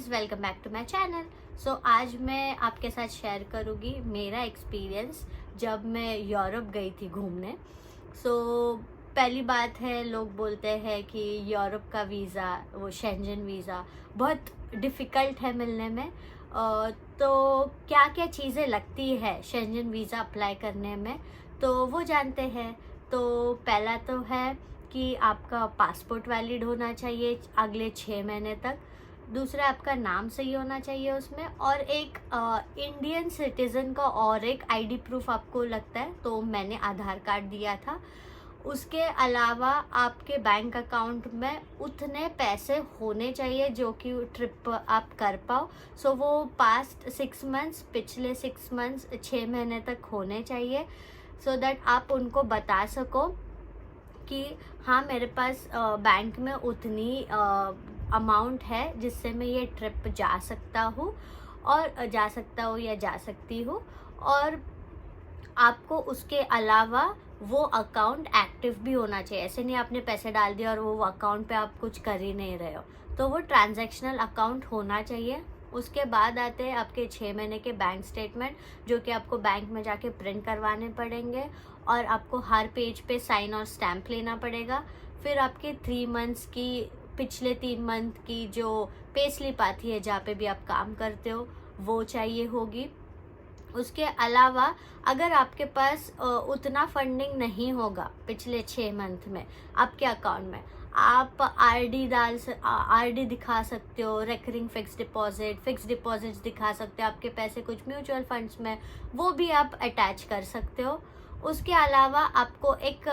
Guys, welcome back to my channel. So आज मैं आपके साथ शेयर करूँगी मेरा एक्सपीरियंस जब मैं यूरोप गई थी घूमने। सो पहली बात है, लोग बोलते हैं कि यूरोप का वीज़ा, वो शेंजन वीज़ा बहुत डिफ़िकल्ट है मिलने में। तो क्या क्या चीज़ें लगती है शेंजन वीज़ा अप्लाई करने में, तो वो जानते हैं। तो पहला तो है कि आपका पासपोर्ट वैलिड होना चाहिए अगले 6 महीने तक। दूसरा, आपका नाम सही होना चाहिए उसमें, और एक इंडियन सिटीज़न का और एक आईडी प्रूफ आपको लगता है, तो मैंने आधार कार्ड दिया था। उसके अलावा आपके बैंक अकाउंट में उतने पैसे होने चाहिए जो कि ट्रिप आप कर पाओ। सो वो पास्ट 6 मंथ्स, पिछले 6 मंथ्स 6 महीने तक होने चाहिए, सो दैट आप उनको बता सको कि हाँ, मेरे पास बैंक में उतनी अमाउंट है जिससे मैं ये ट्रिप जा सकता हूँ या जा सकती हूँ। और आपको उसके अलावा वो अकाउंट एक्टिव भी होना चाहिए। ऐसे नहीं आपने पैसे डाल दिया और वो अकाउंट पे आप कुछ कर ही नहीं रहे हो, तो वो ट्रांजैक्शनल अकाउंट होना चाहिए। उसके बाद आते हैं आपके 6 महीने के बैंक स्टेटमेंट, जो कि आपको बैंक में जाके प्रिंट करवाने पड़ेंगे और आपको हर पेज पे साइन और स्टैम्प लेना पड़ेगा। फिर आपके 3 मंथ्स की, पिछले 3 मंथ की जो पे स्लिप आती है जहाँ पे भी आप काम करते हो, वो चाहिए होगी। उसके अलावा अगर आपके पास उतना फंडिंग नहीं होगा पिछले 6 मंथ में आपके अकाउंट में, आप आरडी दिखा सकते हो, रेकरिंग फिक्स डिपॉजिट्स दिखा सकते हो। आपके पैसे कुछ म्यूचुअल फंड्स में, वो भी आप अटैच कर सकते हो। उसके अलावा आपको एक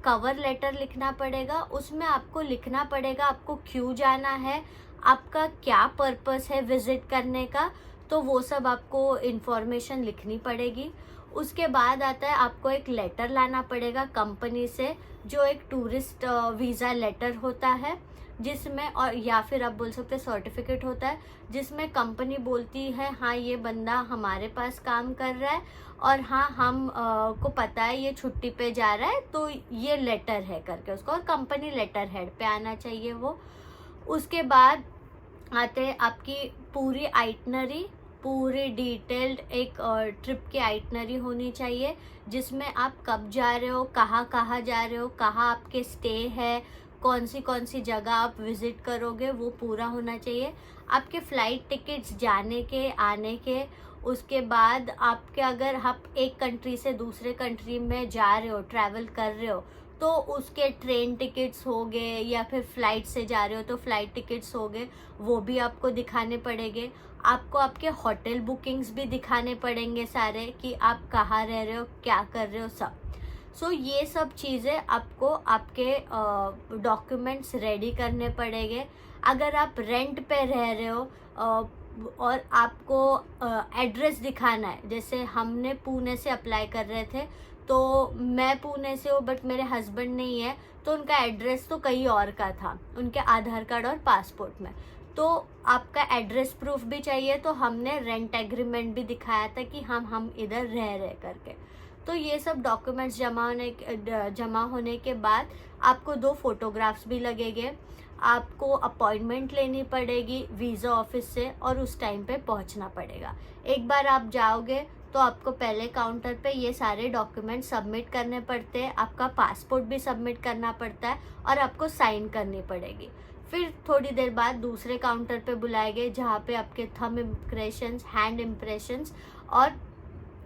कवर लेटर लिखना पड़ेगा। उसमें आपको लिखना पड़ेगा आपको क्यों जाना है, आपका क्या पर्पस है विजिट करने का, तो वो सब आपको इन्फॉर्मेशन लिखनी पड़ेगी। उसके बाद आता है आपको एक लेटर लाना पड़ेगा कंपनी से, जो एक टूरिस्ट वीज़ा लेटर होता है, जिसमें, और या फिर आप बोल सकते हैं सर्टिफिकेट होता है, जिसमें कंपनी बोलती है हाँ, ये बंदा हमारे पास काम कर रहा है और हाँ, हम को पता है ये छुट्टी पे जा रहा है, तो ये लेटर है करके उसको, और कंपनी लेटर हेड पे आना चाहिए वो। उसके बाद आते हैं आपकी पूरी आइटनरी, पूरी डिटेल्ड एक ट्रिप की आइटनरी होनी चाहिए, जिसमें आप कब जा रहे हो, कहाँ कहाँ जा रहे हो, कहाँ आपके स्टे है, कौन सी जगह आप विज़िट करोगे, वो पूरा होना चाहिए। आपके फ़्लाइट टिकट्स जाने के, आने के। उसके बाद आपके, अगर आप एक कंट्री से दूसरे कंट्री में जा रहे हो, ट्रैवल कर रहे हो, तो उसके ट्रेन टिकट्स हो गए, या फिर फ़्लाइट से जा रहे हो तो फ़्लाइट टिकट्स हो गए, वो भी आपको दिखाने पड़ेंगे। आपको आपके होटल बुकिंग्स भी दिखाने पड़ेंगे सारे, कि आप कहाँ रह रहे हो, क्या कर रहे हो, सब। सो ये सब चीज़ें आपको आपके डॉक्यूमेंट्स रेडी करने पड़ेंगे। अगर आप रेंट पे रह रहे हो और आपको एड्रेस दिखाना है, जैसे हमने पुणे से अप्लाई कर रहे थे, तो मैं पुणे से हूँ बट मेरे हस्बैंड नहीं है, तो उनका एड्रेस तो कहीं और का था उनके आधार कार्ड और पासपोर्ट में। तो आपका एड्रेस प्रूफ भी चाहिए, तो हमने रेंट एग्रीमेंट भी दिखाया था कि हम इधर रह रहे करके। तो ये सब डॉक्यूमेंट्स जमा होने के बाद आपको 2 फोटोग्राफ्स भी लगेंगे। आपको अपॉइंटमेंट लेनी पड़ेगी वीज़ा ऑफिस से, और उस टाइम पे पहुंचना पड़ेगा। एक बार आप जाओगे तो आपको पहले काउंटर पे ये सारे डॉक्यूमेंट सबमिट करने पड़ते हैं। आपका पासपोर्ट भी सबमिट करना पड़ता है और आपको साइन करनी पड़ेगी। फिर थोड़ी देर बाद दूसरे काउंटर पे बुलाएंगे, जहाँ पे आपके थंब इम्प्रेशंस, हैंड इम्प्रेशंस और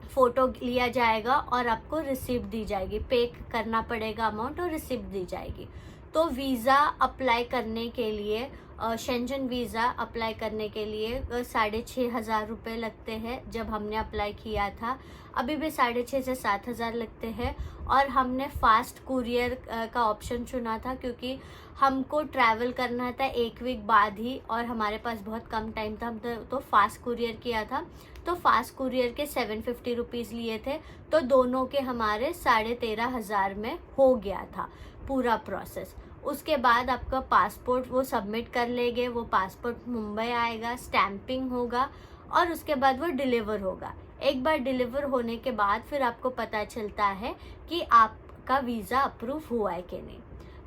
फ़ोटो लिया जाएगा, और आपको रिसिप्ट दी जाएगी। पे करना पड़ेगा अमाउंट और रिसिप्ट दी जाएगी। तो वीज़ा अप्लाई करने के लिए, शेंजन वीज़ा अप्लाई करने के लिए 6,500 रुपये लगते हैं। जब हमने अप्लाई किया था, अभी भी 6,500 से 7,000 लगते हैं। और हमने फ़ास्ट कुरियर का ऑप्शन चुना था, क्योंकि हमको ट्रैवल करना था 1 वीक बाद ही, और हमारे पास बहुत कम टाइम था। हम तो फ़ास्ट कुरियर किया था, तो फ़ास्ट कुरियर के 750 रुपीज़ लिए थे, तो दोनों के हमारे 13,500 में हो गया था पूरा प्रोसेस। उसके बाद आपका पासपोर्ट वो सबमिट कर लेंगे, वो पासपोर्ट मुंबई आएगा, स्टैंपिंग होगा, और उसके बाद वो डिलीवर होगा। एक बार डिलीवर होने के बाद फिर आपको पता चलता है कि आपका वीज़ा अप्रूव हुआ है कि नहीं।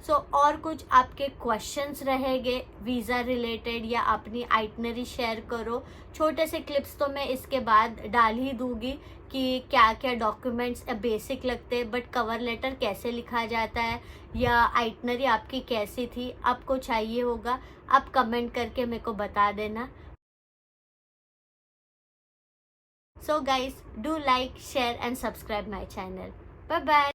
सो और कुछ आपके क्वेश्चंस रहेंगे वीज़ा रिलेटेड या अपनी आइटनरी शेयर करो, छोटे से क्लिप्स तो मैं इसके बाद डाल ही दूंगी कि क्या क्या डॉक्यूमेंट्स बेसिक लगते हैं बट कवर लेटर कैसे लिखा जाता है या आइटनरी आपकी कैसी थी, आपको चाहिए होगा आप कमेंट करके मेरे को बता देना। So guys, do like share and subscribe my channel. Bye bye.